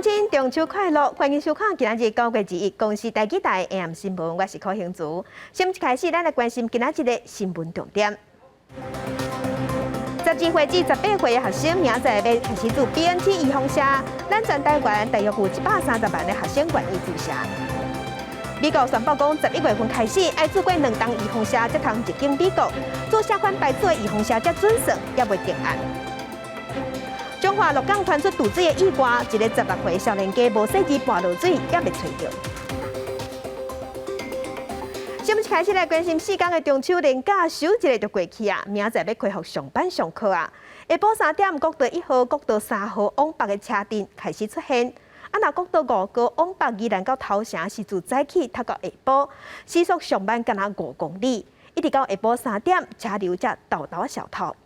亲，中秋快乐！欢迎收看今仔日9月1日公视台记台 AM 新闻，我是柯兴竹。先一开始，咱来关心今仔日的新闻重点。12岁至18岁的学生，明仔要开始做 BNT 预防射，咱全台湾大约有130万的学生愿意注射。美国宣布讲，11月份开始，要做过2档预防射，才通入境美国。做啥款牌子的预防射才准算，也未定案。中华鹿港传出毒水的意外，一个16岁少年家无细机跋落水，也未找到。先开始来关心4天的中秋连假，首一个就过去啊，明仔要恢复上班上课啊。下晡3点，国道1号、国道3号往北的车阵开始出现。若国道5号往北宜兰到头城是自早起读到下晡，时速上班敢若5公里，一直到下晡3点，车流才豆豆消套。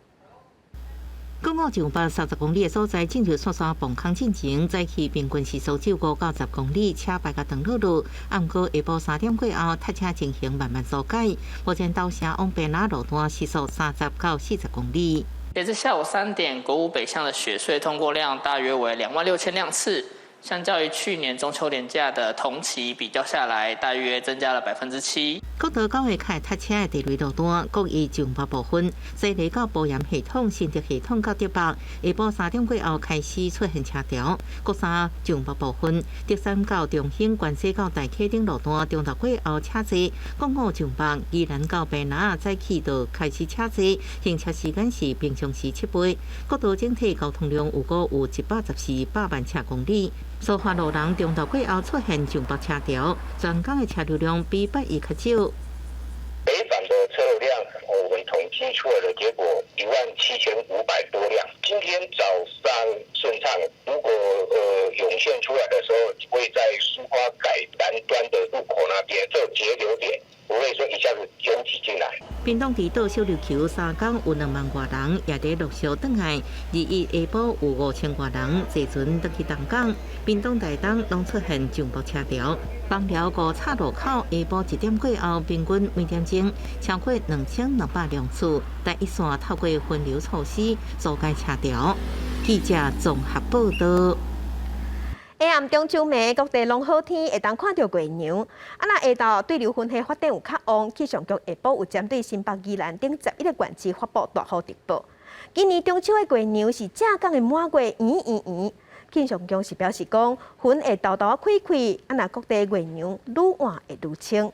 国5上北30公里的所在，进入雪山崩坑进程，早起平均时速只有5到10公里，车牌甲长路路。暗过下晡3点过后，塞车情形慢慢疏解。目前头城往北南路段时速30到40公里。截至下午3点，国5北向的雪隧通过量大约为26000辆次。相较于去年中秋连假的同期比较下来，大约增加了7%。国道9号开塞车的地雷路段，国一上北部分，西里到保盐系统、新竹系统到竹北，下晡3点过后开始出现车潮。国3上北部分，竹山到中兴、关西到大溪等路段，中昼过后车多。国5上北，宜兰到白南早起就开始车多，行车时间是平常时7倍。国道整体交通量有114万车公里。疏发路人中昼过后出现上北车潮，全港的车流量比8月较少。北返的车流量，我们统计出来的结果17500多辆。今天早上顺畅，如果涌现出来的时候，会在苏花改南端的入口那边做截流点，不会说一下子涌挤进来。屏东离岛小琉球3天有2万多人，也在陆续转来。21下晡有5000多人坐船回去东港。屏东台东拢出现上北车潮。枋寮5岔路口下晡1点过后，平均每点钟超过2200辆次。但一线透过分流措施疏解车潮。记者综合报道。下暗中秋暝，各地拢好天，会当看到月娘。若下昼对流云系发展有较旺，气象局下晡有针对新北、宜兰等11个县市发布大雨特报。今年中秋的月娘是正港的满月圆。气象局是表示讲，云会豆豆开开，若各地月娘愈晚会愈清。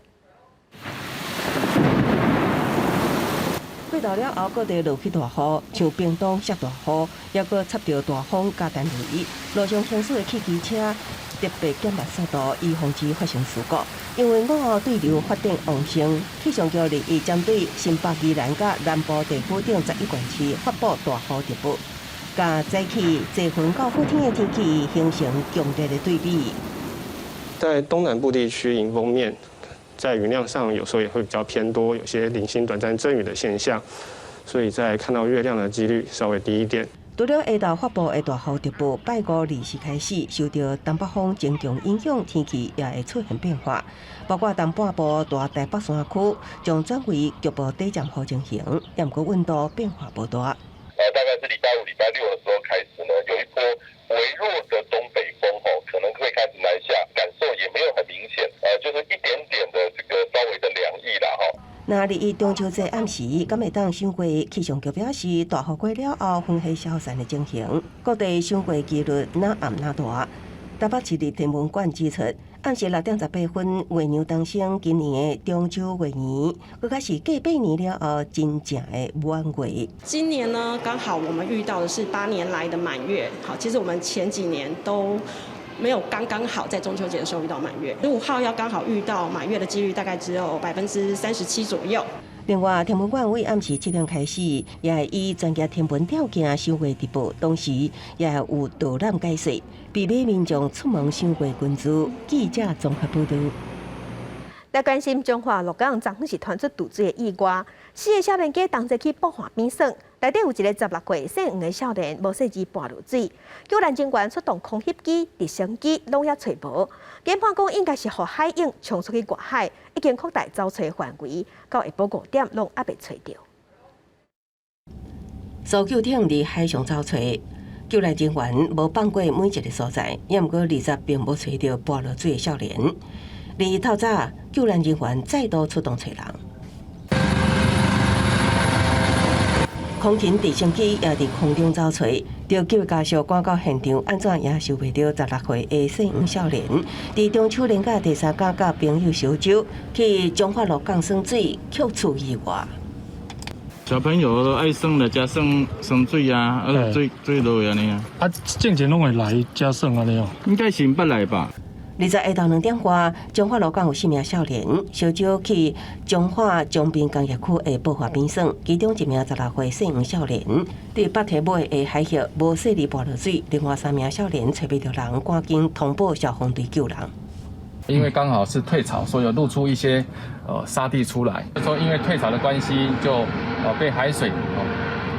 过到了后，各地落起大雨，像屏东下大雨，还阁插着大风加单雷。路上行驶的汽机车特别减慢速度，以防止发生事故。因为午后对流发展旺盛，气象局立意针对新北、宜兰甲南部地区等11县市发布大雨特报，甲早起多云到好天的天气形成强烈的对比。在东南部地区，迎风面在云量上有时候也会比较偏多，有些零星短暂阵雨的现象，所以在看到月亮的几率稍微低一点。除了下昼发布的大雨特报，拜5、24开始受到东北风增强影响，天气也会出现变化，包括东半部大台北山区将转为局部短暂雨情形，也毋过温度变化不大。大概是礼拜5、礼拜6的时候开始呢，有一波微弱的东北风可能会开始南下，感受也没有很明显，就是一点点的这个稍微的凉意啦那日中秋节暗时，敢会当赏月？气象局表示，大雨过了后，风气消散的情形，各地赏月几率哪暗哪大。台北市立天文馆指出，暗时6点18分，月娘诞生。今年的中秋月圆，佮开始过8年了后，真正的满月。今年呢，刚好我们遇到的是8年来的满月。好，其实我们前几年都没有刚刚好在中秋节的时候遇到满月。15号要刚好遇到满月的几率大概只有37%左右。另外，天文馆为暗时7点开始，也会以专业天文条件赏月直播，同时也会有导览解说，避免民众出门赏月群聚。记者综合报道。来关心中华鹿港昨昏是传出毒水的意外，4个少年家同齐去捕虾边耍，内底有一个16岁姓黄的少年无细机跋落水，救援人员出动空翕机、直升机，拢也找无。研判讲应该是互海鹰冲出去外海，已经扩大找找范围，到下晡5点拢还未找到。搜救艇伫海上找找。救援人员无放过每一个所在，也毋过20并无找到跋落水的少年。而透早，救援人员再度出动找人。空勤直升机也伫空中找找，着救家属赶到现场，安怎也收袂到16岁的姓黄少年。伫中秋连假第3天，甲朋友烧酒，去中华路降生水，却出意外。小朋友都爱耍了，加耍水啊，水落安尼啊。啊，正常拢会来加耍安尼哦。应该是捌来吧。 20下昼2点外，中华路港有4名少年烧酒去中华江滨工业区的宝华边耍，其中1名16岁姓黄少年伫北堤尾的海峡无细里跋落水，另外3名少年找不到人，赶紧通报消防队救人。因为刚好是退潮，所以有露出一些沙地出来。说因为退潮的关系，就被海水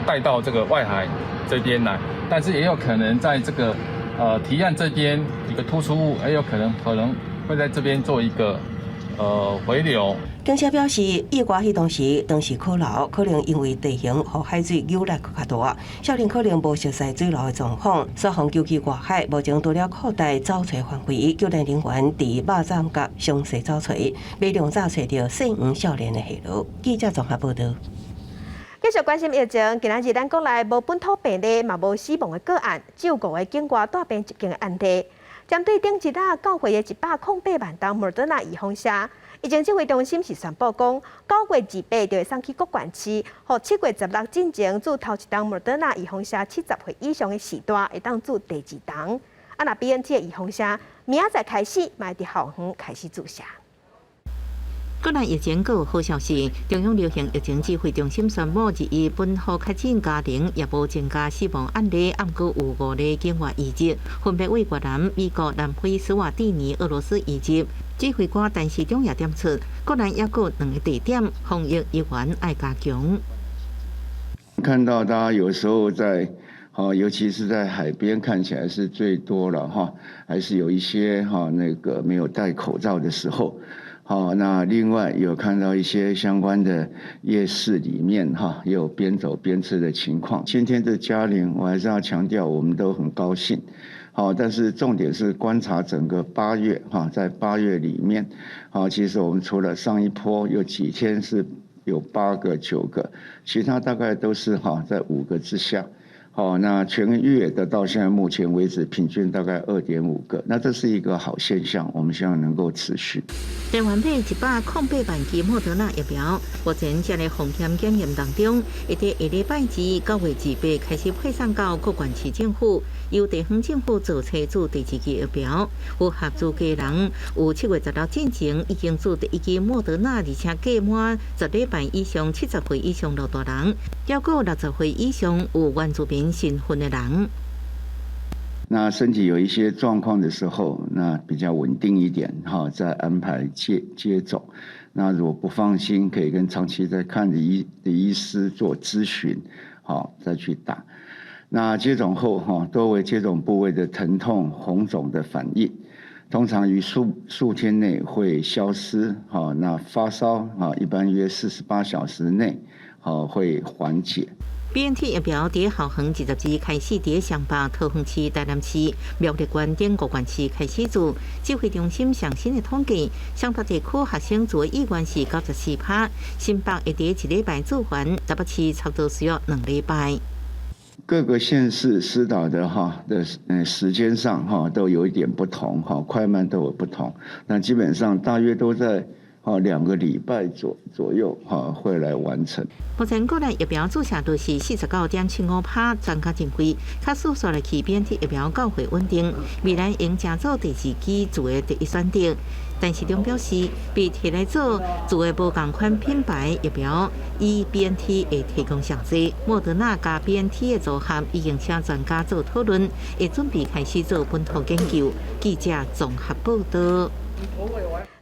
带到这个外海这边来，但是也有可能在这个。堤岸这边一个突出物，也有可能会在这边做一个回流。警察表示，意外迄当时可留，可能因为地形和海水涌来较大，少年可能无熟悉水流的状况，所防救去外海，目前除了扩大找找范围，救援人员伫马站甲详细找找，未量早找到姓黄少年的下落。记者综合报道。 继续关心疫情，今仔日咱国内无本土病例，嘛无死亡的个案，只有5个境外带病入境的案例。针对顶一日到货的108万单莫德纳预防车，疫情指挥中心是宣布讲，9月28就会送去各县市，和7月16进前做头一档莫德纳预防车70岁以上的时段，会当做第2档。啊，那 BNT 的预防车明仔载开始，嘛会伫校园开始注射。 国内疫情有好消息，中央流行疫情指挥中心宣布，2日本土确诊家庭也无增加死亡案例，暗过有5例境外移植，分别为越南、美国、南非、斯瓦蒂尼、俄罗斯移植。指挥官陈时中也点出，国内也有2个地点防疫依然爱加强。看到大家有时候在。 尤其是在海边看起来是最多了哈，还是有一些那个没有戴口罩的时候，那另外有看到一些相关的夜市里面也有边走边吃的情况。今天的嘉陵，我还是要强调，我们都很高兴，但是重点是观察整个8月在8月里面，其实我们除了上一波有几天是有8个9个，其他大概都是在5个之下。 那全月的到现在目前为止，平均大概2.5个，那这是一个好现象，我们希望能够持续。台湾配108万剂莫德纳疫苗，目前正在风险检验当中，会在下礼拜2 9月28开始配送到各县市政府，由地方政府做车做第2剂疫苗。符合资格人有7月16进前已经做第1剂莫德纳，而且届满10礼拜以上70岁以上老大人，还有60岁以上有原住民。 新婚的人，那身体有一些状况的时候，那比较稳定一点再安排接种。那如果不放心，可以跟长期在看的医师做咨询，再去打。那接种后多为接种部位的疼痛、红肿的反应，通常于数天内会消失。那发烧一般约48小时内会缓解。 BNT 疫苗伫校园20日开始伫上北、桃园市、台南市、苗栗县等5县市开始做。指挥中心上新的统计，上北地区学生做的意愿是94%，新北会伫1礼拜做完，台北市差不多需要2礼拜。各个县市施打的时间上都有一点不同快慢都有不同，那基本上大约都在。 2个礼拜左右会来完成。目前国内疫苗注射率是49.75%，专家认为，较速速的去BNT疫苗较会稳定，未来应加做第2剂做的第1选择。陈时中表示，比摕来做的无同款品牌疫苗，以 BNT 会提供上济。莫德纳加 BNT 的组合已经请专家做讨论，会准备开始做本土研究。记者综合报道。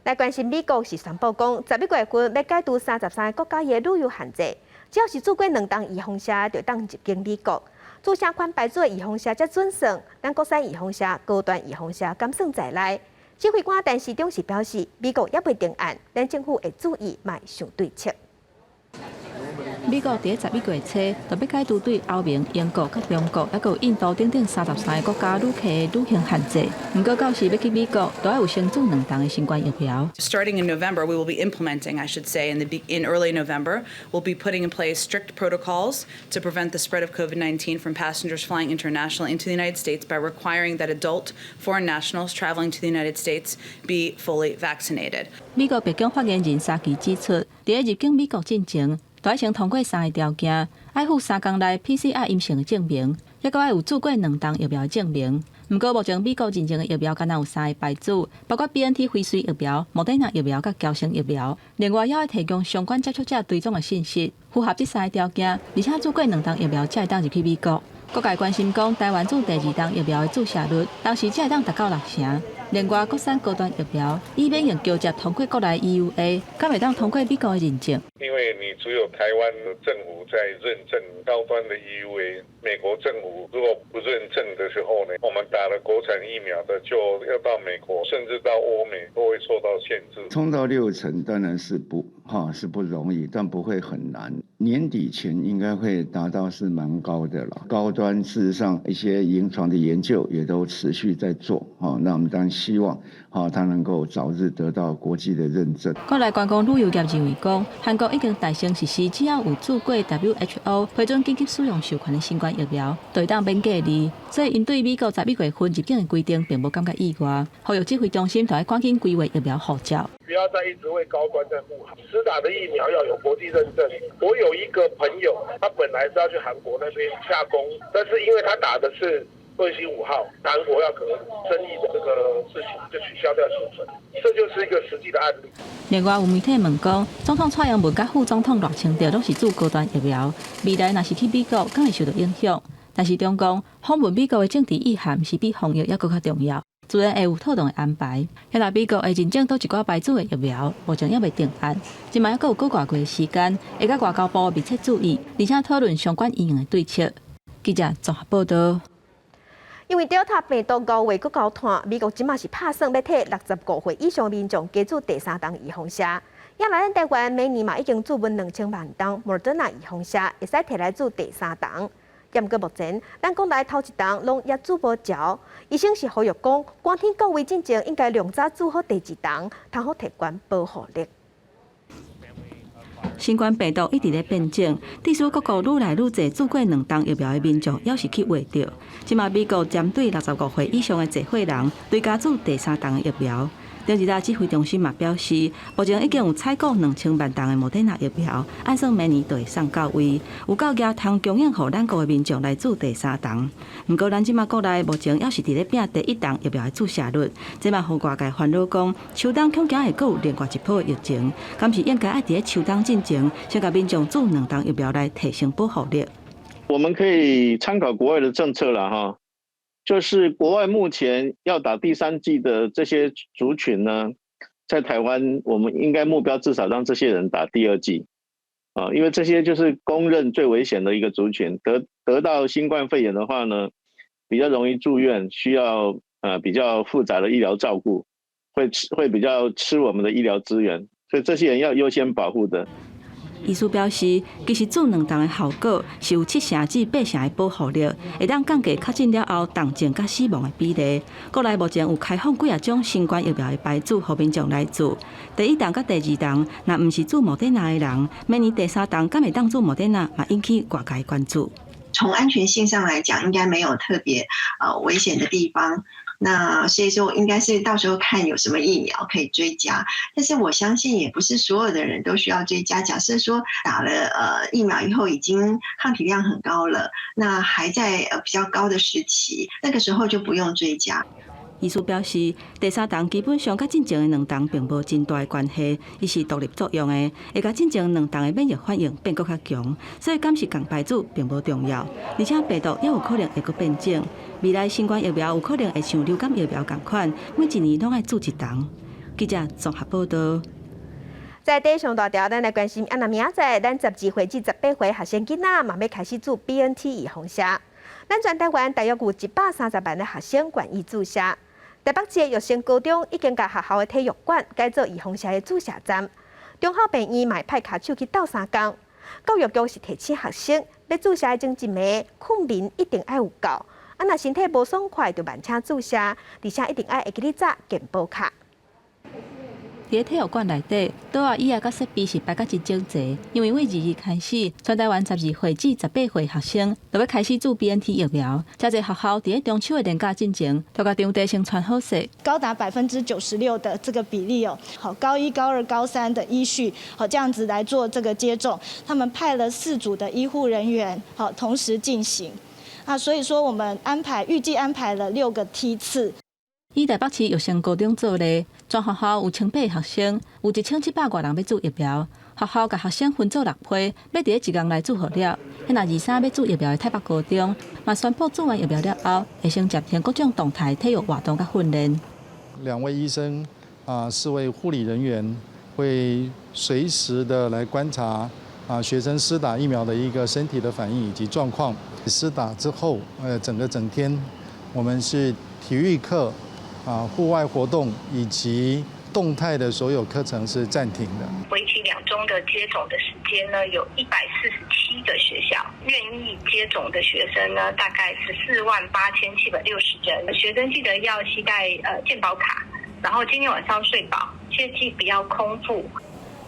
来关心美国是宣布讲，11月份要解除33个国家的旅游限制，只要是做过2档预防车，就当入境美国。注射款牌子的预防车才准算，咱国产预防车、高端预防车敢算在内。指挥官陈时中是表示，美国也未定案，咱政府会注意，卖上对策。美国第11月初就要解除对欧盟、英国、甲中国，还有印度等等33个国家旅客的旅行限制。不过到时要去美国，都要有先注2档的新冠疫苗。Starting in November, we will be implementing, I should say, in early November, we'll be putting in place strict protocols to prevent the spread of COVID-19 from passengers flying internationally into the United States by requiring that adult foreign nationals traveling to the United States be fully vaccinated. 美国白宫发言人沙奇指出，在入境美国进前，都要先通过3个条件：要附3天内 PCR 阴性的证明，还要有做过2档疫苗的证明。不过，目前美国进前的疫苗敢若有3个牌子，包括 BNT 辉瑞疫苗、莫德纳疫苗甲交生疫苗。另外，还要提供相关接触者追踪的信息，符合这3个条件，而且做过2档疫苗才会当入去美国。各界关心讲，台湾做第2档疫苗的注射率，当时才会当达到60%。另外，国产高端疫苗以免用交接通过国内 EUA， 敢会当通过美国的认证？因为你只有台湾的政府在认证高端的 EUA， 美国政府如果不认证的时候呢，我们打了国产疫苗的就要到美国，甚至到欧美都会受到限制。冲到60%当然是不容易，但不会很难。年底前应该会达到是蛮高的了。高端事实上一些临床的研究也都持续在做，那我们当然希望它能够早日得到国际的认证。国内观光旅游业认为讲，韩国已经大声实施，只要有做过 WHO 批准紧急使用授权的新冠疫苗，就会当免隔离。所以因对美国11月份入境的规定并无感觉意外，呼吁指挥中心就要赶紧规划疫苗护照。不要再一直为高端在护航，施打的疫苗要有国际认证。我有一个朋友，他本来是要去韩国那边下工，但是因为他打的是顿星5号，韩国要可能争议的这个事情，就取消掉授权，这就是一个实际的案例。另外，有媒体问讲，总统蔡英文甲副总统赖清德都是做高端疫苗，未来若是去美国，敢会受到影响？但是中共访问美国的政治意涵是比防疫还搁较重要。自然会有妥当的安排。迄来美国会认证倒一寡牌子的疫苗，目前还未定案。今摆还阁有过偌几时间，会甲外交部密切注意，而且讨论相关应用的对策。记者综合报道。因为 Delta 病毒5月搁高传，美国即马是打算要替65岁以上民众加注第3档预防针。也来咱台湾每年嘛已经注文2000万档莫德纳预防针，会使摕来注第3档。不过目前，咱国内头1档拢也注无着。医生是呼吁讲，寒天到位之前，应该量早注好第2档，通好提悬保护力。新冠病毒一直咧变种，致使各国愈来愈侪注过2档疫苗的民众，要是去话着。即马美国针对65岁以上的集会人，对加注第3档疫苗。中日指挥中心嘛表示，目前已经有采购2000万档的莫德纳疫苗，按算明年就会送到位，有够额通供应予咱国的民众来注第3档。不过，咱即马国内目前要是伫咧拼第1档疫苗的注射率，即马互外界烦恼讲，秋冬恐惊会阁有另外一波疫情，敢是应该爱伫咧秋冬进前，先甲民众注2档疫苗来提升保护力。我们可以参考国外的政策了哈。就是国外目前要打第3剂的这些族群呢，在台湾我们应该目标至少让这些人打第2剂，因为这些就是公认最危险的一个族群，得到新冠肺炎的话呢，比较容易住院，需要比较复杂的医疗照顾，会比较吃我们的医疗资源，所以这些人要优先保护的。医师表示，其实注2档的效果是有70%至80%的保护力，会当降低确诊了后重症甲死亡的比例。国内目前有开放几种新冠疫苗的牌子，予民众来注。第1档甲第2档，若毋是注莫德纳的人，明年第3档敢会当注莫德纳，嘛引起外界关注。从安全性上来讲，应该没有特别危险的地方。那所以说，应该是到时候看有什么疫苗可以追加，但是我相信也不是所有的人都需要追加。假设说打了疫苗以后已经抗体量很高了，那还在比较高的时期，那个时候就不用追加。医师表示，第3档基本上甲进前的2档并无真大的关系，伊是独立作用的，会甲进前2档的免疫反应变搁较强，所以敢是共牌子并无重要。而且病毒也有可能会搁变种，未来新冠疫苗有可能会像流感疫苗同款，每1年拢爱注1档。记者综合报道。在地上大条，咱来关心，明仔咱12岁至18岁学生囡仔嘛要开始注 BNT 预防针。咱全台湾大约有130万的学生愿意注射。台北市育成高中已经甲学校的体育馆改做预防针的注射站，中校病院嘛派卡手去斗3工。教育局是提醒学生，要注射前一枚困眠一定要有够，若身体无爽快，就慢请注射，而且一定要会记得扎健保卡。伫体育馆内底，桌啊椅啊甲设备是摆甲真整齐，因为为2日开始，全台湾12岁至18岁学生就要开始注 BNT 疫苗。遮侪学校伫咧中秋的连假进前，都甲场地先传好势，高达96%的这个比例哦。好，高1、高2、高3的依序，好这样子来做这个接种。他们派了4组的医护人员，好同时进行。所以说我们预计安排了6个梯次。以台北市玉成高中做例，全学校有1800学生，有1700多人要注疫苗。学校甲学生分做6批，要伫1天内注好了。那23要注疫苗的台北高中，嘛宣布注完疫苗了后，会先接听各种动态体育活动甲训练。2位医生4位护理人员会随时的来观察学生施打疫苗的一个身体的反应以及状况。施打之后，整天我们是体育课。户外活动以及动态的所有课程是暂停的。为期2周的接种的时间呢，有147个学校愿意接种的学生呢，大概148760人。学生记得要携带健保卡，然后今天晚上睡饱，切记不要空腹。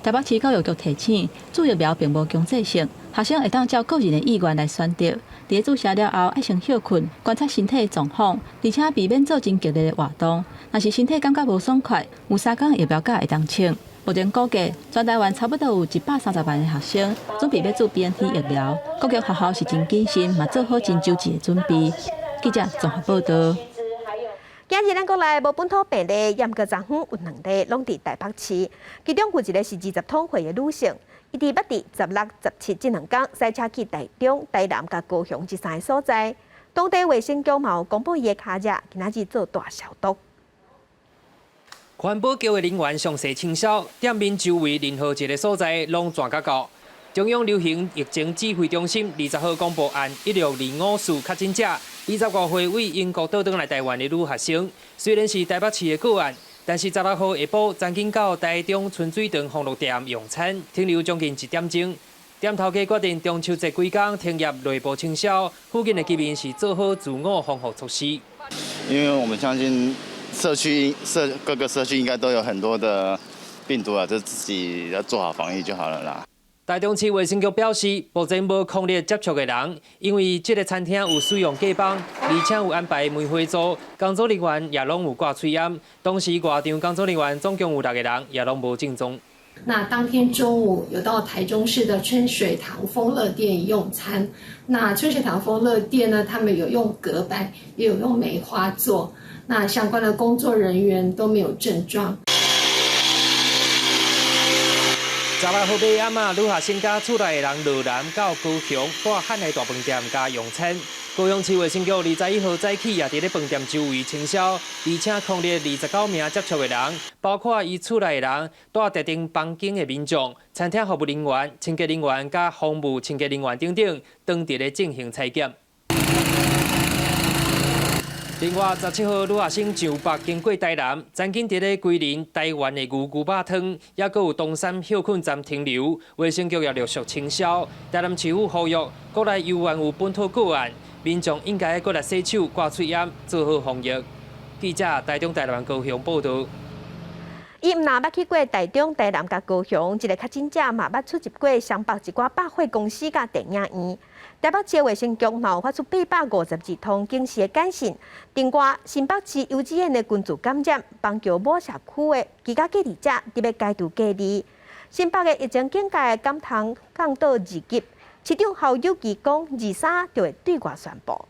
台北市教育局提醒，注疫苗并无强制性，学生会当照个人的意愿来选择。伫注射了后，爱先休困，观察身体的状况，而且避免做真剧烈的活动。若是身体感觉无爽快，有3天疫苗卡会当请。目前估计，全台湾差不多有130万的学生准备要注 BNT 疫苗。各级学校是真谨慎，嘛做好真周全的准备。记者综合报道。今日咱国内无本土病例，严格昨昏有2例，拢伫台北市。其中有一个是20通岁的女性，伊伫捌伫16、17这2天塞车去台中、台南甲高雄这3个所在。当地卫生局嘛有公布伊的卡热，今仔日做大消毒。环保局的人员详细清扫，店面周围任何一个所在拢全甲到。中央流行疫情指挥中心20号公布按1625数确诊者，20多岁为英国倒转来台湾的女学生，虽然是台北市的个案，但是16号下晡曾经到台中春水堂烘肉店用餐，停留将近1点钟。店头家决定中秋节几天停业内部清扫，附近的居民是做好自我防护措施。因为我们相信各个社区应该都有很多的病毒就自己要做好防疫就好了啦。台中市卫生局表示，目前无匡列接触的人，因为这个餐厅有使用假帮，而且有安排梅花座，工作人员也拢有挂嘴烟。当时外场工作人员总共有6个人，也拢无正宗。那当天中午有到台中市的春水堂丰乐店用餐。那春水堂丰乐店呢，他们有用隔板，也有用梅花座。那相关的工作人员都没有症状。16号晚暗啊，女学生甲厝内的人落南到高雄到汉来大饭店加用餐。高雄市卫生局21号早起也伫咧饭店周围清扫，而且匡列29名接触的人，包括伊厝内的人、住特定房间的民众、餐厅服务人员、清洁人员甲房务清洁人员等等，当伫咧进行采检。另外，17号女学生上北经过台南，曾经伫咧桂林台湾的牛肉汤，也阁有东山休困站停留，卫生局也陆续清扫。台南市府呼吁，国内犹原有本土个案，民众应该搁来洗手、挂嘴烟，做好防疫。记者台中、台南、高雄报道。伊毋但捌去过台中、台南甲高雄，一个确诊者嘛捌出入过湘北一寡百货公司甲电影院。台北市卫生局嘛有发出852通警示的简讯，订外新北市幼稚园的群组感染，邦桥某社区的居家隔离者特别解除隔离。新北的疫情警戒感通降到2级，市长侯友宜讲23就会对外宣布。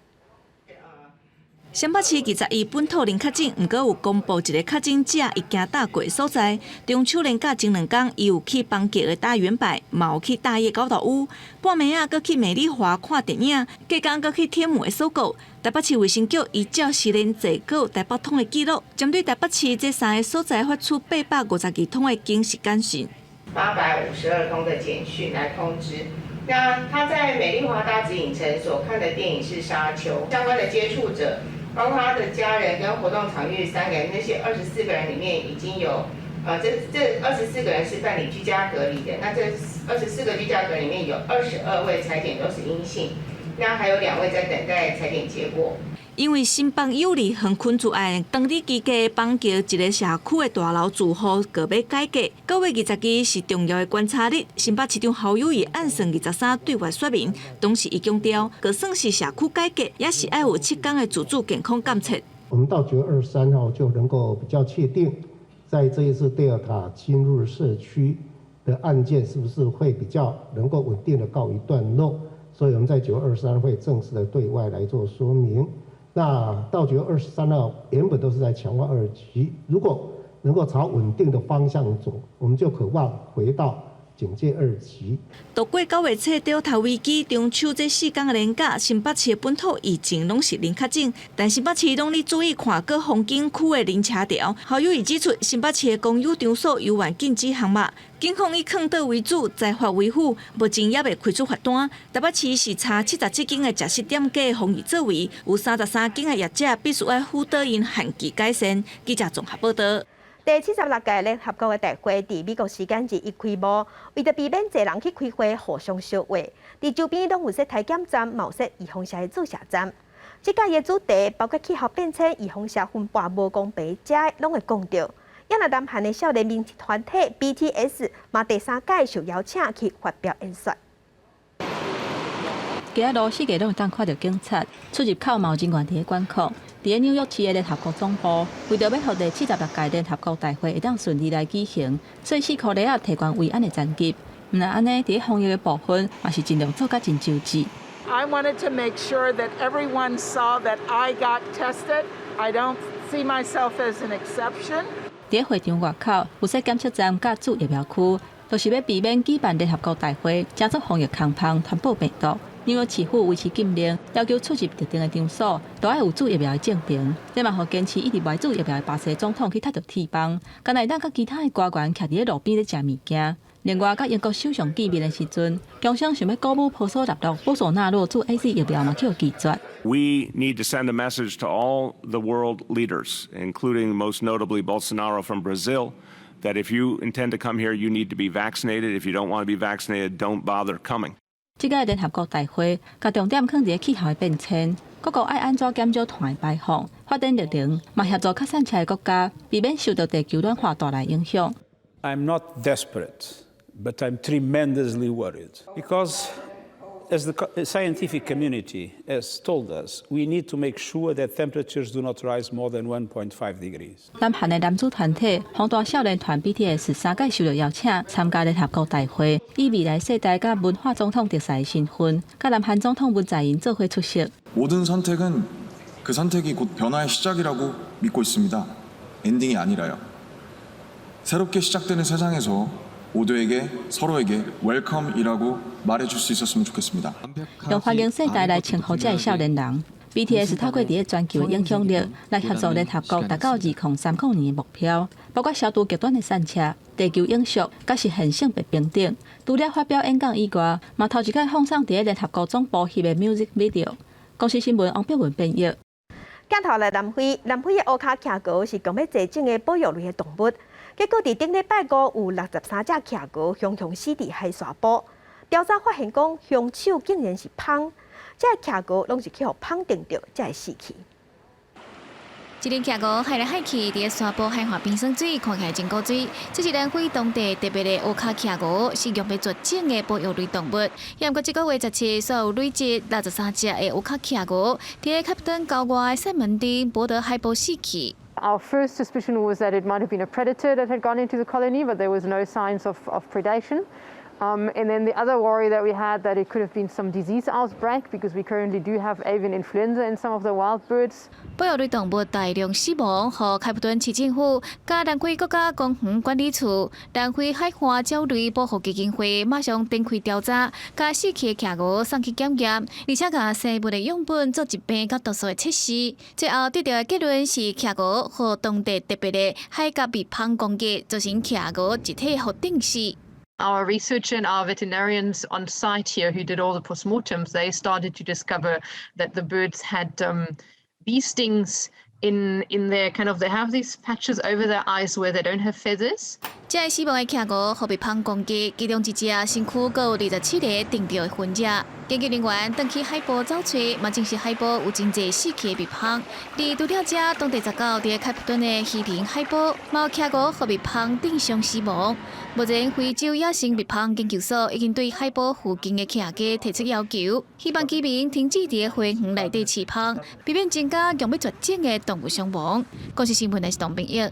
湘北市21本土零确诊，毋过有公布一个确诊者已经打过所在。中秋连假前2天，伊有去邦桥的大圆柏，嘛有去大叶高岛屋，半暝啊，搁去美丽华看电影，隔天搁去天母的搜狗。台北市卫生局依照实联制搁台北通的记录，针对台北市这3个所在发出852通的警示简讯，852通的简讯来通知。那他在美丽华大直影城所看的电影是《沙丘》，相关的接触者，包括他的家人跟活动场域3个人，那些24个人里面已经有这24个人是办理居家隔离的，那这24个居家隔离里面有22位采检都是阴性，那还有2位在等待采检结果。因为新北有利横昆住案当地基价邦桥一个社区的大楼住户个要改革，9月20日是重要的观察日。新北市长侯友宜按算23对外说明，同时伊强调，就算是社区改革，也是要有7天的自主健康监测。我们到9月23号就能够比较确定，在这一次德尔塔侵入社区的案件是不是会比较能够稳定的告一段落，所以我们在9月23会正式的对外来做说明。那到9月23号，原本都是在强化2级，如果能够朝稳定的方向走，我们就渴望回到警戒2级。度过9月初德尔塔危机，中秋这4天的连假，新北市的本土疫情拢是零确诊，但新北市拢咧注意看各风景区的零车条。侯友宜指出，新北市的公有场所游玩禁止项目，警方以抗倒为主，财法为辅，目前也未开出罚单。台北市是查77间的食食店家防疫作为，有33间的业者必须要辅导因限期改善。记者综合报道。第76届联合国的大会伫美国时间日一开幕，为着避免侪人去开会互相烧话，伫周边拢有设体检站、毛设预防射的注射站。这届的主题包括气候变迁、预防射分布无公平，这拢会讲到。亚南南韩的少年民团体 BTS 嘛第3届受邀请去发表演说。今日路四界拢会当看到警察出入口嘛有真悬伫管控。伫纽约市的联合国总部，为着要互第76届联合国大会会当顺利来举行，所以4颗雷亚提供维安的战机。毋但安尼，伫防疫的部分嘛是尽量做甲真周至。I wanted to make sure that everyone saw that I got tested. I don't see myself as an exception. 伫会场外口有设检测站甲注疫苗区，就是要避免举办联合国大会，加速防疫空防传播病毒。纽约市府维持禁令，要求出入特定的场所都要有注疫苗的证明。这嘛，互坚持一直买注疫苗的巴西总统去踢到铁棒，敢会当甲其他的官员徛伫路边咧食物件。另外，甲英国首相见面的时阵，中商想要鼓舞波索纳洛，波索纳洛注 AZ 疫苗嘛叫拒绝。We need to send a message to all the world leaders, including most notably Bolsonaro from Brazil, that if you intend to come here, you need to be vaccinated. If you don't want to be vaccinated, don't bother coming. 这届联合国大会，甲重点放伫气候的变迁，各国爱安怎减少碳的排放，发展绿能，嘛协助较产车的国家，避免受到地球暖化带来影响。I'm not desperate, but I'm tremendously worried because, as the scientific community has told us, we need to make sure that temperatures do not rise more than 1.5 degrees. 南韩的男子团体红大少年团 BTS 3届受到邀请参加联合国大会，以未来世代甲文化总统特使的身份，甲南韩总统文在寅做伙出席。 모든 선택은 그 선택이 곧 변화의 시작이라고 믿고 있습니다. 엔딩이 아니라요. 새롭게 시작되는 세상에서 모두에게 서로에게 웰컴이라고 말해줄 수 있었으면 좋겠습니다. 用欢迎世代来称呼这些少年人。BTS 透过伫全球的影响力，来协助联合国达到2030年的目标，包括消除极端的散车、地球永续、甲实现性别平等。除了发表演讲以外，嘛头一摆放送伫联合国总部翕的 music video。公司新闻王碧文编译。镜头来南非，南非的乌卡徛狗是讲要济种的保育类的动物，结果伫顶礼拜五有63只徛狗雄死伫海沙堡。调查发现讲，凶手竟然是蜂，这徛狗拢是去互蜂叮着才会死去。一只徛狗害来害去，伫沙堡海岸边生水，看起来真古锥。这是南非当地特别的乌卡徛狗，是用来绝种的保育类动物。不过，这个月17所有累积63只的乌卡徛狗，伫开普敦郊外的西门町博德海堡死去。 Our first suspicion was that it might have been a predator that had gone into the colony, but there was no signs of predation. And then the other worry that we had that it could have been some disease outbreak because we currently do have avian influenza in some of the wild birds. 保育类动物大量死亡，和开普敦市政府、加南非国家公园管理处、南非海岸鸟类保护基金会马上展开调查，将死去的徛狗送去检验，而且将生物的样本做疾病甲毒素的测试。最后得到的结论是徛狗和当地特别的海甲被蜂攻击，造成徛狗集体互冻死。 Our researcher and our veterinarians on site here who did all the postmortems, they started to discover that the birds had bee stings in their kind of they have these patches over their eyes where they don't have feathers. 这个死亡的徛鹅，互被蜂攻击，其中一只身躯各有27个定着的痕迹。研究人员登去海埔找找，嘛证实海埔有真侪死去的蜜蜂。而除了这，当地19伫开普敦的西宁海埔，嘛有徛鹅互蜜蜂顶伤死亡。目前，非洲野生蜜蜂研究所已经对海埔附近的徛鸡提出要求，希望居民停止伫花园内底饲蜂，避免增加容易绝种的动物伤亡。国际新闻的是唐平益。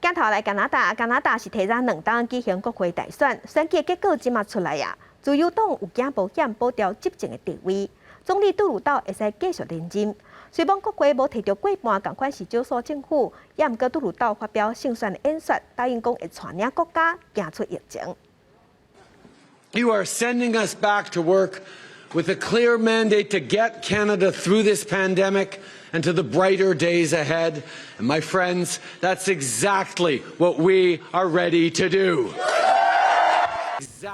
镜头来加拿大，加拿大是提早2党举行国会大选，选举结果即马出来啊！自由党有惊保险保住执政的地位，总理杜鲁道会使继续连任。虽然国会无摕到过半，共款是少数政府，也毋过杜鲁道发表胜选的演说，答应讲会带领国家行出疫情。You are sending us back to work with a clear mandate to get Canada through this pandemic and to the brighter days ahead. And my friends, that's exactly what we are ready to do.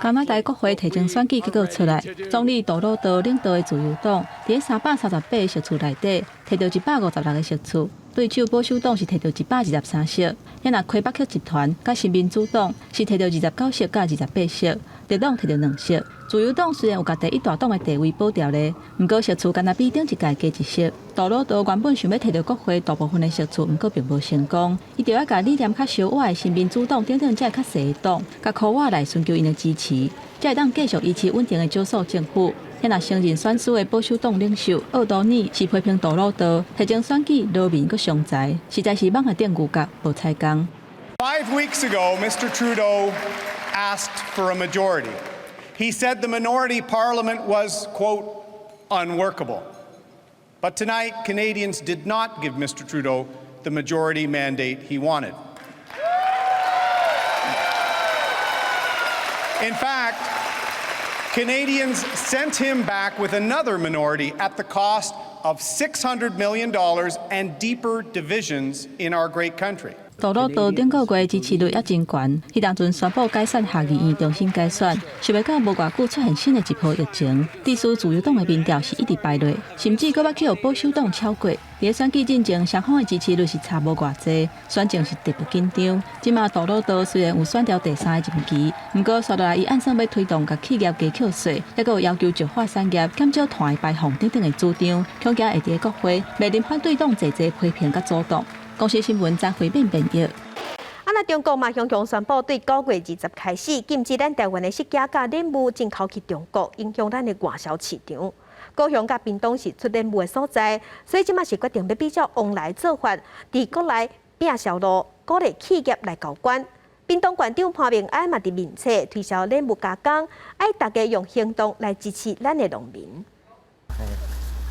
加拿大国会提前选举结果出来，总理杜鲁道领导的自由党伫338个席处内底，摕到156个席处，对手保守党是摕到123席，也那魁北克集团甲新民主党是摕到29席甲28席，绿党摕到2席。自由党虽然有甲第一大党的地位保掉咧，毋过席处敢若比顶一届加1席。杜鲁道原本想要摕到国会大部分的席处，毋过并无成功，伊就要甲理念较小歪的新民主党等等这较细的党，甲科瓦来寻求因的支持，才会当继续维持稳定的少数政府。也若承认选输的保守党领袖奥多尼是批评杜鲁道提前选举劳民阁伤财，实在是蠓仔顶牛角无菜工。5 weeks ago, Mr. Trudeau asked for a majority. He said the minority parliament was, quote, unworkable. But tonight, Canadians did not give Mr. Trudeau the majority mandate he wanted. In fact, Canadians sent him back with another minority at the cost of $600 million and deeper divisions in our great country. 杜鲁道顶个月支持率也真悬，伊当阵宣布解散下议院，重新改选，想袂到无偌久出现新的一波疫情。支持自由党的民调是一直败落，甚至搁要去互保守党超过。伫选举进前，双方的支持率是差无偌济，选情是特别紧张。即马杜鲁道虽然有选调第3个任期，毋过续落来伊按算要推动甲企业加扣税，还佫有要求石化产业减少碳的排放等等的主张，恐惊会伫国会面临反对党侪批评甲阻挡。公司新闻张回变变译。那中国嘛，雄雄宣布对9月20开始禁止咱台湾的设计甲染物进口去中国，影响咱的外销市场。高雄甲屏东是出染物的所在，所以即马是决定要比较往来做法，伫国内摒销路，鼓励企业来交关。屏东县长潘明安嘛伫面册推销染物加工，爱大家用行动来支持咱的农民。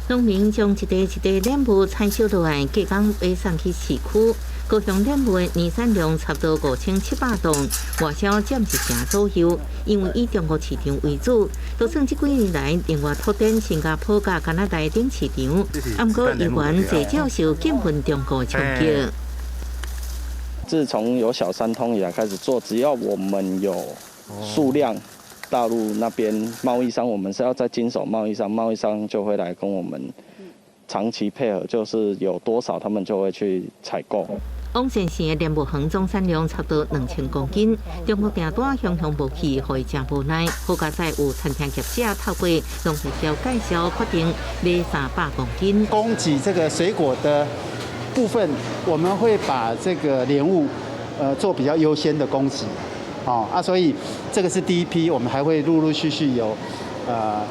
农民将一袋一袋染物采收落来，加工运送去市区。高雄染物的年产量差不多5700吨，外销占1成左右。因为以中国市场为主，就算这几年来另外拓展新加坡甲加拿大等市场，不过依然侪少受禁运中国冲击。自从有小三通以来开始做，只要我们有数量。大陆那边贸易商，我们是要在经手贸易商，贸易商就会来跟我们长期配合，就是有多少他们就会去采购。往县市的染物行总产量差不多2000公斤，中国订单雄雄无去，互伊真无奈。好佳在有餐厅业者透过农会销介绍，决定买300公斤。供给这个水果的部分，我们会把这个莲雾做比较优先的供给。所以这个是第一批，我们还会陆陆续续有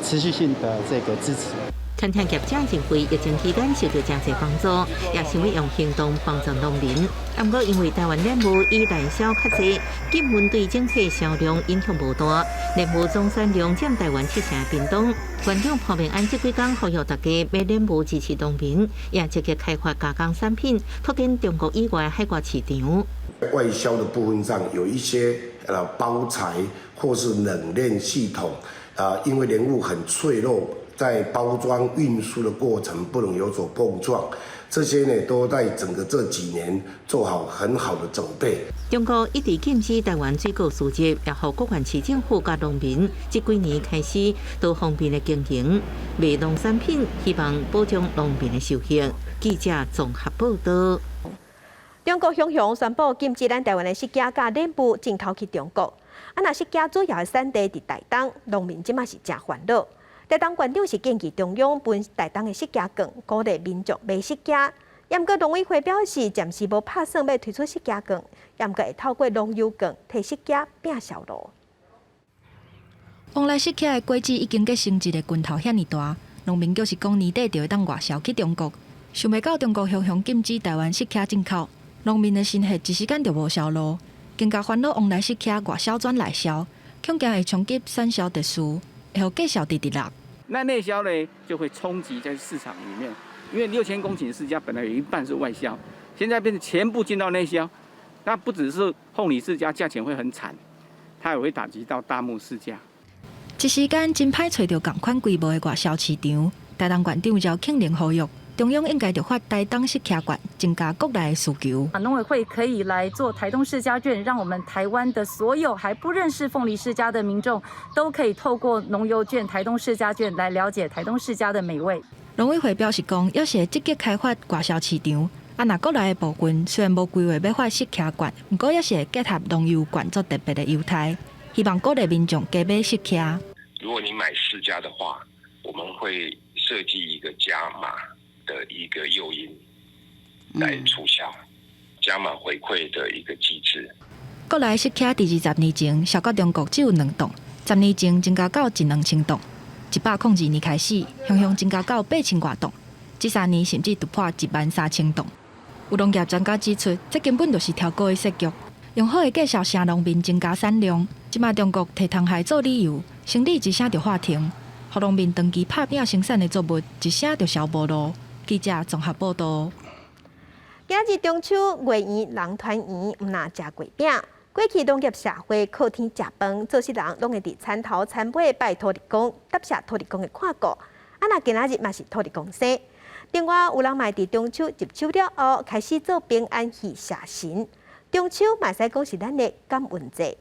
持续性的这个支持。餐厅业者认为疫情期间受到真侪帮助，也想要用行动帮助农民。不过因为台湾染物以内销较济，禁运对整体销量影响无大。染物总产量占台湾7成的屏东。县长潘明安这几天呼吁大家买染物支持农民，也积极开发加工产品，拓展中国以外海外市场。外销的部分上有一些包材或是冷链系统，因为莲雾很脆弱，在包装运输的过程不能有所碰撞，这些呢都在整个这几年做好很好的准备。中国一直禁止台湾水果输入，也让各县市政府甲农民这几年开始多方面的经营卖农产品，希望保障农民的收益。记者综合报道。中国雄雄宣布禁止咱台湾的释迦甲莲雾进口去中国。若释迦主要的产地伫台东，农民即马是真烦恼。台东县长是建议中央分台东的释迦券，鼓励民众买释迦。也毋过农委会表示，暂时无打算要推出释迦券，也毋过会透过农游券替释迦拼销路。往来释迦的果子已经结成一个拳头遐尼大，农民就是讲年底就会当外销去中国。想袂到中国雄雄禁止台湾释迦进口，农民的心血一时间就无销路，更加烦恼往来释迦外销转内销，恐惊会冲击产销特殊，会互价销直直落。那内销呢，就会冲击在市场里面，因为6000公顷释迦本来有一半是外销，现在变成全部进到内销，那不只是凤梨释迦价钱会很惨，它也会打击到大木释迦。一时间真歹找到同款规模的外销市场，台东县长姚庆玲呼吁，中央应该就发台东释迦券，增加国内的需求。农委会可以来做台东释迦券，让我们台湾的所有还不认识凤梨释迦的民众，都可以透过农游券、台东释迦券来了解台东释迦的美味。农委会表示讲，要是积极开发外销市场，若国内的部分虽然无规划要发释迦券，不过也是会结合农游券做特别的优待，希望鼓励民众加买释迦。如果你买释迦的话，我们会设计一个加码的一个诱因来促销，加码回馈的一个机制。国内释迦伫20年前销到中国只有2栋，10年前增加到1-2千栋，102年开始，雄雄增加到8000多栋，这3年甚至突破13000栋。有农业专家指出，这根本就是超高的设局，用好的介绍声农民增加产量。即马中国摕虫害做理由，生理一声就喊停，互农民长期拍拼生产的作物一声就消无路。记者综合报道。今日中秋月圆人团圆，毋若食月饼。过去农业社会靠天食饭，做事人拢会伫田头田尾拜土地公，答谢土地公的看顾。若今仔日嘛是土地公生。另外，有人嘛伫中秋入秋了后，开始做平安喜谢神。中秋嘛使讲是咱的感恩节。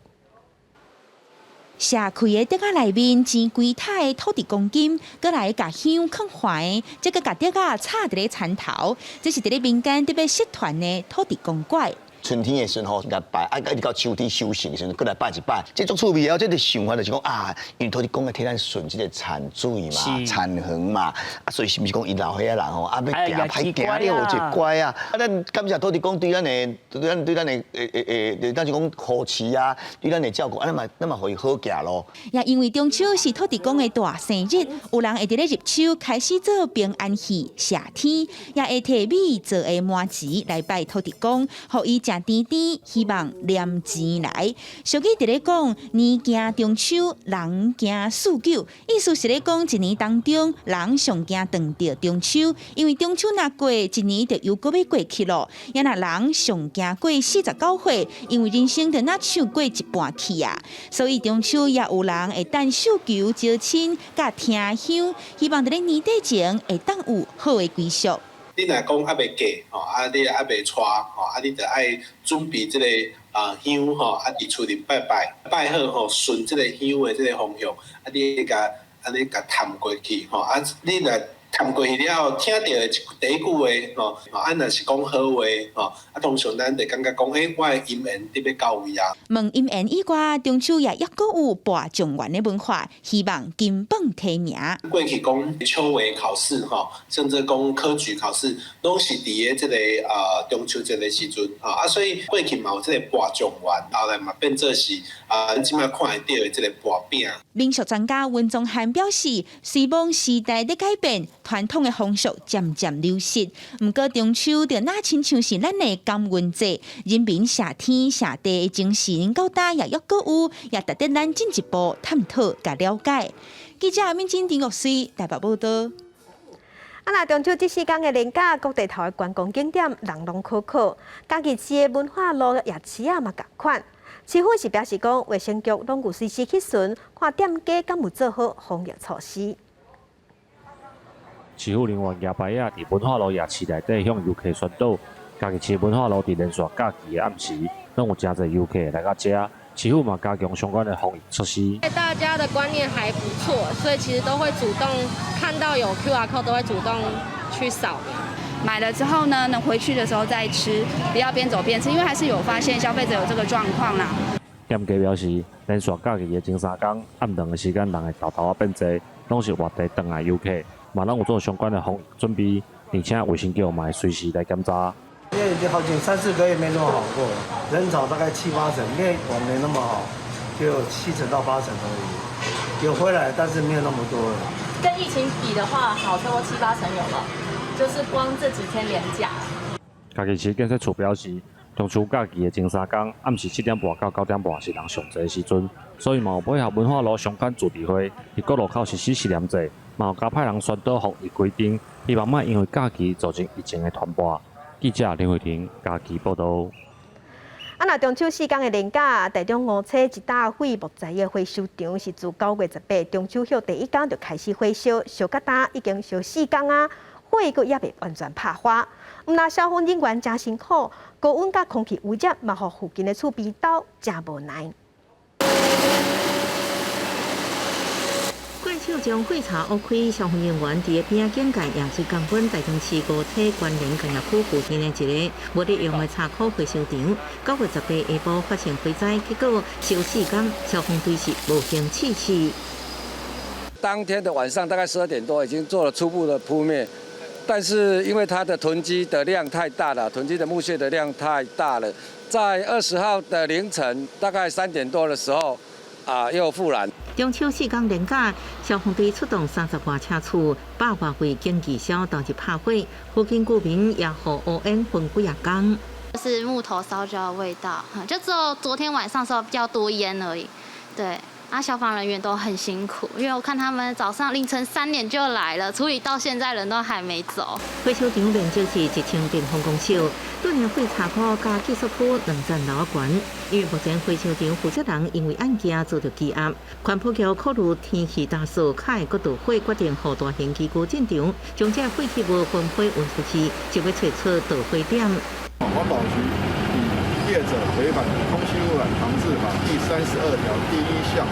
社区的竹仔内面钱柜台的土地公金，搁来甲香放怀，再搁甲竹仔插伫咧田头，这是伫咧民间特别社团的土地公拐。春天的时候来拜，一直到秋天收成的时候，搁来拜一拜。这种趣味哦，这个想法就是讲啊，因为土地公的替咱顺这个产水嘛、产衡嘛，所以是毋是讲伊老岁仔人吼，要行歹行了就乖啊。咱感谢土地公对咱的，咱就讲扶持啊，对咱的照顾，咱嘛互伊好行咯。也因为中秋是土地公的大生日，有人会伫咧入秋开始做平安喜谢天，也会摕米做的麻糍来拜土地公，互伊食甜甜，希望念钱来。俗语伫咧讲，年行中秋，人行四九，意思是咧讲一年当中，人上惊撞到中秋，因为中秋若过，一年就又搁要过去咯。也若人上惊过49岁，因为人生就若唱过一半去啊。所以中秋也有人会等寿球招亲，甲听香，希望伫咧年底前会当有好的归宿。你若讲还袂嫁吼，你还袂娶吼，你就爱准备这个香吼，伫厝里拜拜，拜好吼，顺这个香的这个方向，你甲安尼甲探过去吼，你若探过去了后，听到第一句话吼，若是讲好话吼，通常咱就感觉讲，我的姻缘特别到位啊。问姻缘以外，中秋也阁有拔状元的文化，希望金榜题名。过去讲秋闱考试吼，甚至讲科举考试，拢是伫个这个中秋节的时阵所以过去嘛有这个拔状元，后来嘛变做是咱即摆看会到的这个拔饼。民俗专家温宗翰表示，随望时代的改变，传统的风俗渐渐流失。不过中秋就那亲像是咱的感恩节，人民谢天谢地的精神到大也越搁有，也值得咱进一步探讨甲了解。记者民警陈国水台北报道。那中秋这4天的连假，各地头的观光景点人龙可可，嘉义市的文化路夜市嘛同款。市府是表示讲，卫生局拢有随时去巡，看店家敢有做好防疫措施。市府人员举牌仔伫文化路夜市内底向游客宣导，家己市文化路伫连续假期的暗时，拢有真侪游客来到这。市府嘛加强相关的防疫措施。大家的观念还不错，所以其实都会主动看到有 QR code 都会主动去扫描。买了之后呢，能回去的时候再吃，不要边走边吃，因为还是有发现消费者有这个状况啦。店家表示，连续假期的前3天，暗顿的时间人会偷偷变多，拢是外地回来游客，嘛拢有做相关的防疫准备，而且卫生局嘛会随时来检查。因为已经好几3、4个月没这么好过了，人潮大概7、8成，因为我没那么好，就有7成到8成而已，有回来，但是没有那么多了。跟疫情比的话，好差不多7、8成有了，就是光这几天连假。家己市建设处表示，中秋假期的前3天，暗时7点半到9点半是人上侪时阵，所以嘛有配合文化路相关主题会，伫各路口实施实验制，嘛有加派人宣导防疫规定，希望莫因为假期造成疫情的传播。记者林慧婷家己报道。那中秋4天的连假，台中5车一大会木材的回收场是自9月18中秋后第1天就开始回收，烧到今已经烧4天啊，火阁也未完全拍花。那消防人员真辛苦，高温甲空气污染嘛，互附近的厝边岛真无奈。怪手将火柴挖开，消防人员伫边仔警戒盐水港本台中市5体关联工业区附近的一个无得用的柴库回收场，9月18下晡发生火灾，结果烧4天，消防队是无形弃气。当天的晚上大概12点多已经做了初步的扑灭，但是因为它的囤积的量太大了，囤积的木屑的量太大了，在20号的凌晨大概3点多的时候，又复燃。中秋4天连假，消防队出动30多车厝，100多位警技消投入拍火，附近居民也互乌烟熏几啊天。就是木头烧焦的味道，就只有昨天晚上的时候比较多烟而已。对，消防人员都很辛苦，因为我看他们早上凌晨3点就来了，处理到现在人都还没走。回收场面积是1000平方公尺，对面火柴库加技术区2层楼悬。因为目前回收场负责人因为案件遭到羁押，环保局考虑天气大暑，较会搁导火，决定互大型机构进场，将这废弃物分配运出去，就要找出导火点。环保局以业者违反空气污染防治法第32条第1项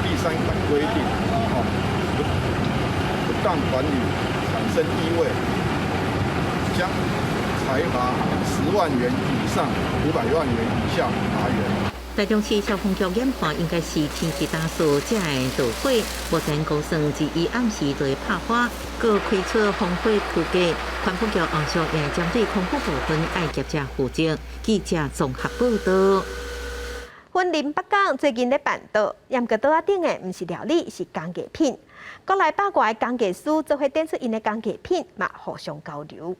第3款规定，不当管理产生异味，将裁罚10万元以上500万元以下罚元。台中市消防局研判应该是天气大暑才会导火，目前估算1暗时就会拍花，各开出防火区隔。环保局后续也会针对空污部分爱业者负责。记者综合报道。云林北港最近咧办桌，严格桌仔顶的毋是料理，是工艺品。国内8外的工艺师做伙展出因的工艺品，嘛互相交流。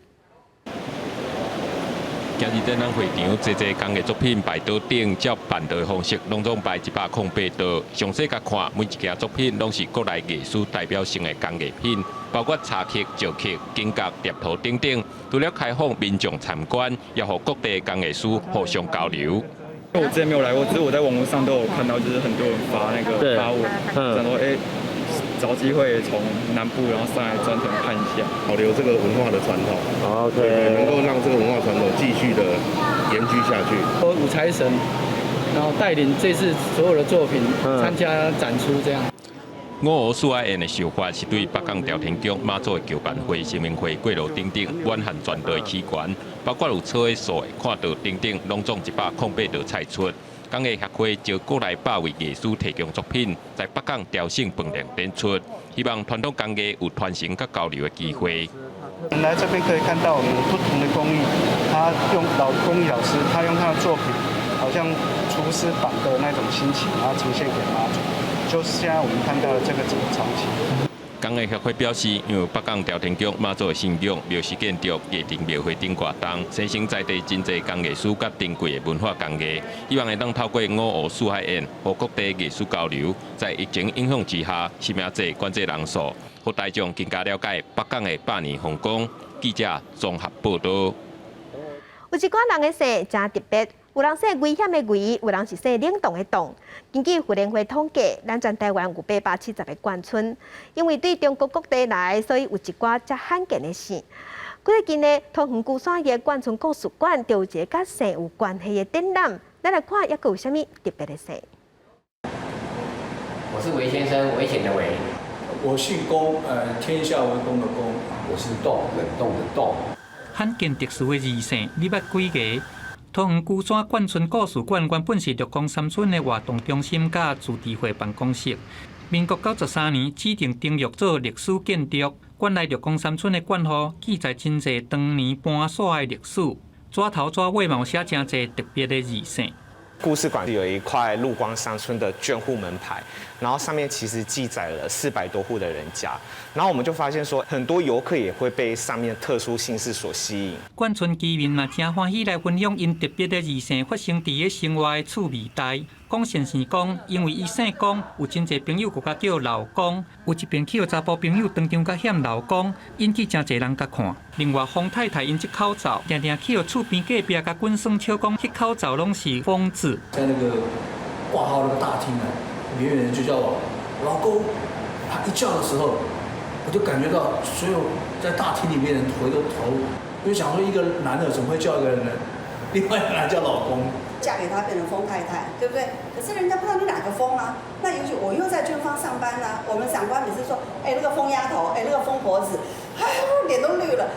今日展览会场，侪工艺作品摆桌顶，照办桌的方式，拢总摆108桌。详细甲看，每一件作品拢是国内艺术代表性的工艺品，包括茶器、石器、金角、碟图等等。除了开放民众参观，也和各地工艺师互相交流。我之前没有来过，只是我在网络上都有看到，就是很多人发那个发文，想说找机会从南部然后上来专程看一下，保留这个文化的传统，对，能够让这个文化传统继续的延续下去。五财神，然后带领这次所有的作品参加展出这样。5湖4海宴的手法是对北港朝天宫、妈祖的求办会、新明会、过路等等远汉全道的起源，包括有草的、树的、看道等等，拢总108道菜出。工艺协会招国内8位艺术提供作品，在北港调性饭店展出，希望传统工艺有传承和交流的机会。来这边可以看到我们不同的工艺，他用工艺老师，他用他的作品，好像厨师版的那种心情，然后呈现给妈祖，就是现在我们看到的这个整个场景。工艺协会表示，因为北港朝天宫妈祖的信仰，庙事建筑也伫庙会顶活动，生成在地真侪工艺师甲珍贵的文化工艺，希望会当透过5湖4海宴和各地艺术交流，在疫情影响之下，吸引侪观众人数，和大众更加了解北港的百年风光。记者综合报道。有一寡人的姓真特别，有人说危险的危，有人是说冷冻的冻。根据妇联会统计，咱全台湾有870个眷村，因为对中国各地来，所以有一寡较罕见的姓。最近呢，桃园龟山的眷村故事馆就有一个甲姓有关系的展览，咱来看还佫有啥物特别的姓。我是韦先生，危险的韦。我姓龚，天下为公的公。我是冻，冷冻的冻。罕见特殊的字姓，你捌几个？桃园龟山眷村故事馆原本是绿光山村的活动中心甲自治会办公室。民国93年指定登录做历史建筑。馆内绿光山村的馆号记载真侪当年搬徙的历史，纸头纸尾嘛有写真侪特别的字姓。故事馆有一块绿光山村的眷户门牌，然后上面其实记载了400多户的人家，然后我们就发现说，很多游客也会被上面特殊姓氏所吸引。眷村居民嘛真欢喜来分享因特别的字姓发生伫个生活的趣味代。讲先是讲，因为伊姓江，有真侪朋友佮佮叫老江，有一边去互查甫朋友当场佮嫌老江，引起真侪人佮看。另外，方太太因这口罩，常常去互厝边隔壁佮滚酸笑讲，迄口罩拢是疯子。在那个挂号那个大厅啊，远远的就叫我老公。他一叫的时候，我就感觉到所有在大厅里面的人回过头，我就想说，一个男的怎么会叫一个人，另外一个人叫老公？嫁给他变成疯太太，对不对？可是人家不知道你哪个疯啊。那尤其我又在军方上班啊，我们长官每次说，那个疯丫头，那个疯婆子，脸都绿了。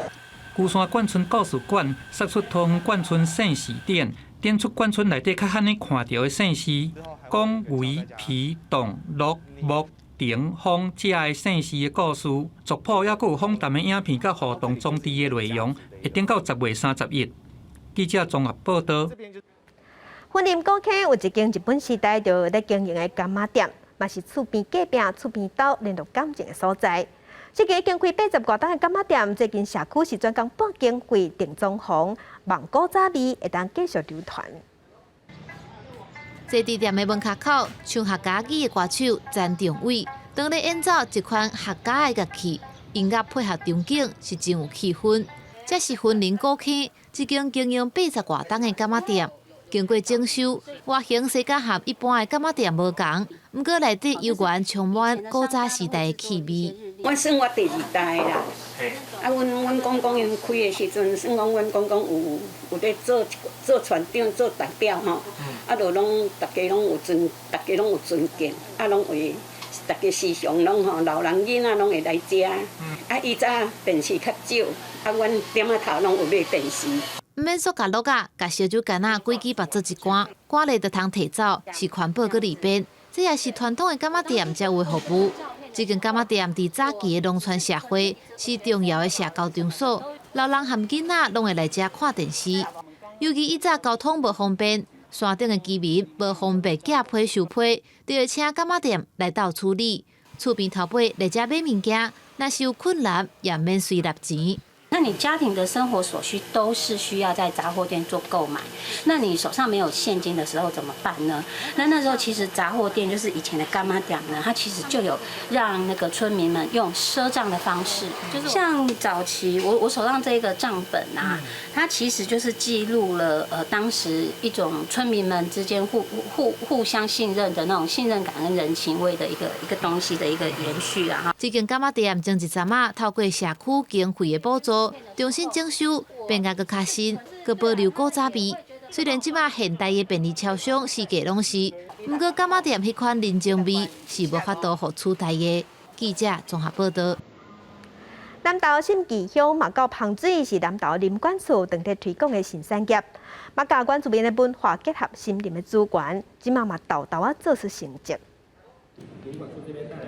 龟山眷村故事馆杀出桃园眷村姓氏典，点出眷村内底较罕你看到的姓氏，讲围、皮、冻、鹿、木、顶、风这的姓氏的故事，族谱也佫有访谈的影片甲互动装置的内容，会等到10月31日。记者综合报道。云林古坑有一间日本时代就在经营的柑仔店，嘛是厝边隔壁、厝边岛联络感情的所在。这个已经开80多档的柑仔店，最近社区是专工半经规定装潢，望古早味会当继续流传。这地店的门口口唱客家语的歌手詹定伟，当咧演奏一款客家的乐器，音乐配合场景是真有气氛。这是云林古坑一间经营80多档的柑仔店。经过整修，外形设计和一般的柑仔店无同，不过内底悠然充满古早时代的气味。我算我第2代啦，阮公公因开的时阵，算讲阮公公有咧做船长、做代表吼，就拢大家拢有尊敬，拢为大家时常拢吼老人囡仔拢会来食，以早电视较少，阮点仔头拢有买电视。唔免塑胶落啊，甲烧酒干仔规支拔做一罐，罐内就通摕走，是环保佮利便。这也是传统的柑仔店才有服务。这间柑仔店伫早期的农村社会是重要的社交场所，老人和囡仔拢会来遮看电视。尤其以早交通无方便，山顶的居民无方便寄批收批，就会请柑仔店来到处理。厝边头尾来遮买物件，若是有困难，也免随纳钱。那你家庭的生活所需都是需要在杂货店做购买，那你手上没有现金的时候怎么办呢？那时候其实杂货店就是以前的柑仔店呢，它其实就有让那个村民们用赊账的方式，就是像早期我手上这个账本啊，它其实就是记录了当时一种村民们之间互相信任的那种信任感跟人情味的一个东西的一个延续啊。这间柑仔店前一阵啊，透过社区经费的补助。重新整修，变甲佫较新，佫保留古早味。虽然即马现代的便利超商四界拢是，不过柑仔店迄款人情味是无法度互取代的。记者综合报道。南投新义乡马告芳水是南投林管处长期推广的新产业，马甲馆主边的文化结合森林的资源，即马嘛豆豆做出成绩。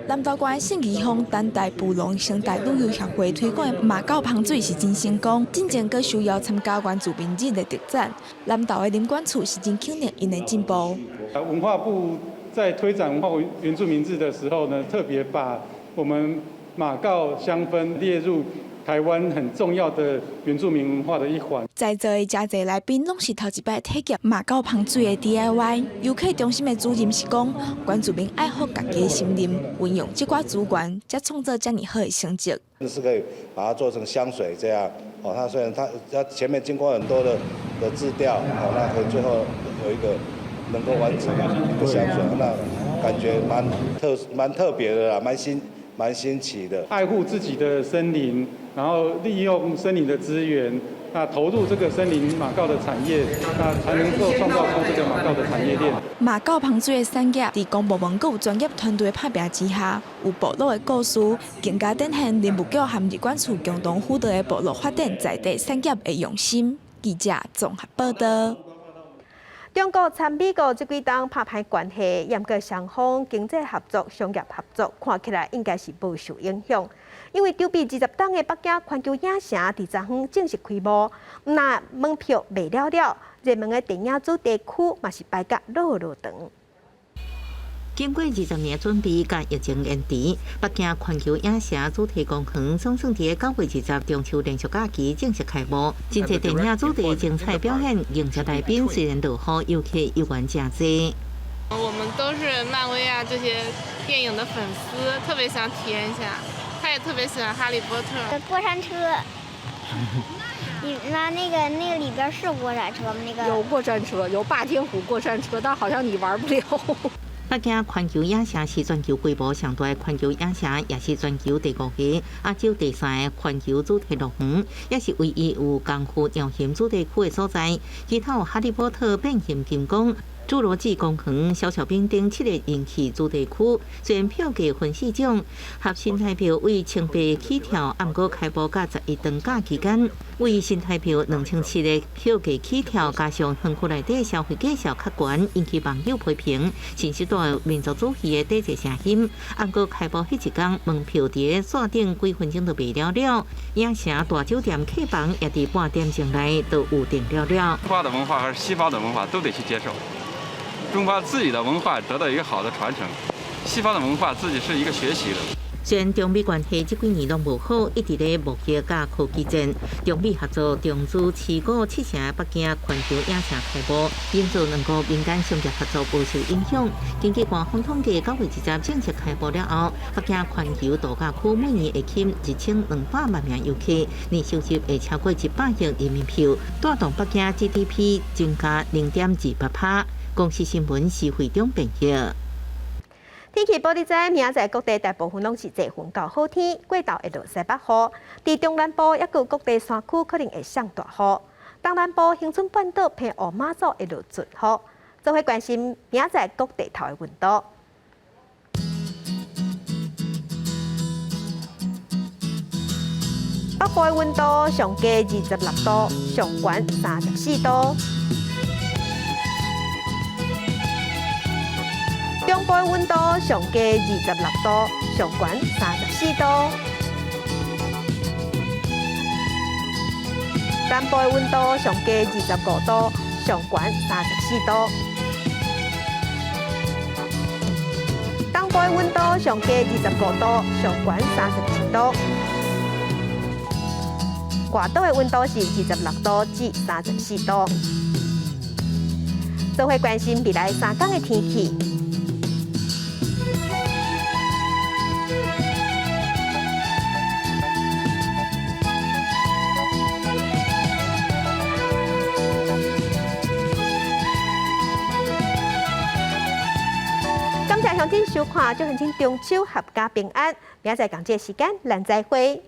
南投县信义乡当代布农生态旅游协会推广的马告芳水是真成功，真正阁需要参加原住民日的特展。南投的林管处是真肯定因的进步。文化部在推展文化原住民日的时候呢，特别把我们马告香氛列入台湾很重要的原住民文化的一环。在座的真侪来宾拢是头一摆体验马告芳水的 DIY。游客中心的主任是讲，原住民爱护家己的森林，运用这寡资源，才创造这么好的成绩。是可以把它做成香水这样，它虽然它前面经过很多的的字调，那可以最后有一个能够完整的一个香水，那感觉蛮特别的啦，蛮新奇的。爱护自己的森林，然后利用森林的资源，那投入这个森林马告的产业，那才能够创造出这个马告的产业链。马告防水的产业，在公部门佮有专业团队拍拼之下，有部落的故事，更加展现林务局和日管处共同辅导的部落发展在地产业的用心。记者综合报道。中国参美国这几档拍卖关系，严格双方经济合作、商业合作，看起来应该是不受影响。因为筹备20档的北京环球影城伫昨昏正式开幕，那门票卖了，热门的电影主题区嘛是排甲落长。经过20年准备，甲疫情延迟，北京环球影城主题公园总算伫9月20中秋连续假期正式开幕。真侪电影主题精彩表演，迎接来宾虽然落雨，游客依然真多。我们都是漫威啊这些电影的粉丝，特别想体验一下。他也特别喜欢哈利波特。过山车。那个里边是过山车吗？那个有过山车，有霸天虎过山车，但好像你玩不了。北京环球影城是全球规模上大的环球影城，也是全球第5个、亚洲第3个环球主题乐园，也是唯一有功夫冒险主题区的所在。其他有哈利波特变形金刚、侏罗纪公园、小小兵等7个人气主题区，虽然票价分4种，合新台票为1,800起跳，暗过开播到11长假期间，为新台票2,700个票价起跳，加上园区内底消费价较悬，引起网友批评。新时代民族主义的抵制声音，暗过开播迄一天，门票伫线顶几分钟就卖了，影城大酒店客房也伫半点钟内都预订了。中华的文化和西方的文化都得去接受。中华自己的文化得到一个好的传承，西方的文化自己是一个学习的。虽然中美关系这几年拢无好，一直咧贸易甲科技战，中美合作中资持股7成北京环球影城开幕，因此两国民间商业合作无受影响。根据官方统计，9月20正式开幕了后，北京环球度假区每年会吸引1200万名游客，年收入会超过100亿人民币，带动北京 GDP 增加0.28%。公司新闻是会中编辑。天气报道在明仔各地大部分拢是多云到好天，过昼会落西北雨。伫中南部抑有各地山区可能会上大雨。东南部恒春半岛偏乌马祖会落阵雨。做伙关心明仔各地头的温度。北部的温度上低26度，上悬34度。中部的温度上低26度，上悬34度。南部的温度上低25度，上悬34度。东部的温度上低25度，上悬37度。外岛的温度是26度至34度。做伙关心未来3天的天气。感谢乡亲收看，祝乡亲中秋合家平安。明仔同这时间，咱再会。